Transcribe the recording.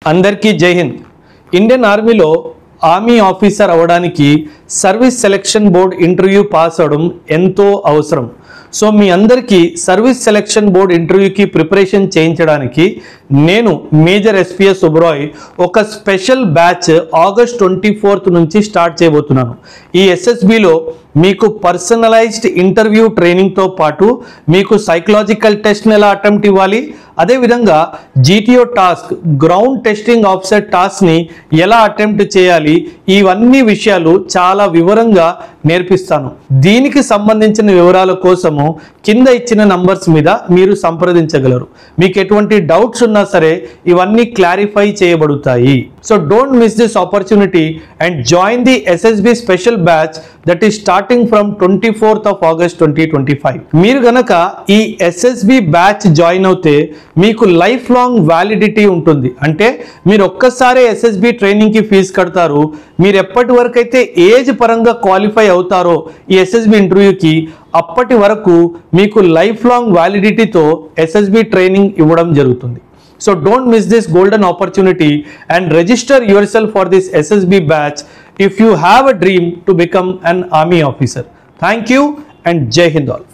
అందరికీ జై హింద్. ఇండియన్ ఆర్మీలో ఆర్మీ ఆఫీసర్ అవ్వడానికి service selection board interview pass అవడం ఎంతో అవసరం. సో మీ అందరికీ సర్వీస్ సెలక్షన్ బోర్డ్ ఇంటర్వ్యూకి ప్రిపరేషన్ చేయించడానికి నేను మేజర్ ఎస్పీఎస్ సుబ్రాయ్ ఒక స్పెషల్ బ్యాచ్ ఆగస్ట్ 24 నుంచి స్టార్ట్ చేయబోతున్నాను. ఈ ఎస్ఎస్బిలో మీకు పర్సనలైజ్డ్ ఇంటర్వ్యూ ట్రైనింగ్తో పాటు మీకు సైకలాజికల్ టెస్ట్ని ఎలా అటెంప్ట్ ఇవ్వాలి, అదేవిధంగా GTO task ground testing officer టాస్క్ని ఎలా అటెంప్ట్ చేయాలి, ఇవన్నీ విషయాలు చాలా వివరంగా నేర్పిస్తాను. దీనికి సంబంధించిన వివరాల కోసము కింద ఇచ్చిన నంబర్స్ మీద మీరు సంప్రదించగలరు. మీకు ఎటువంటి డౌట్స్ ఉన్నా సరే ఇవన్నీ క్లారిఫై చేయబడతాయి. So don't miss this opportunity and join the SSB special batch that is starting from 24th of August 2025. మీరు గనక ఈ ఎస్ఎస్బి బ్యాచ్ జాయిన్ అవుతే మీకు లైఫ్ లాంగ్ వ్యాలిడిటీ ఉంటుంది. అంటే మీరు ఒక్కసారి ఎస్ఎస్బి ట్రైనింగ్కి ఫీజు కడతారు, మీరు ఎప్పటి వరకు అయితే ఏజ్ పరంగా క్వాలిఫై అవుతారో ఈ ఎస్ఎస్బి ఇంటర్వ్యూకి అప్పటి వరకు మీకు లైఫ్ లాంగ్ వ్యాలిడిటీతో ఎస్ఎస్బి ట్రైనింగ్ ఇవ్వడం జరుగుతుంది. So don't miss this golden opportunity and register yourself for this SSB batch if you have a dream to become an army officer. Thank you and Jai Hind all.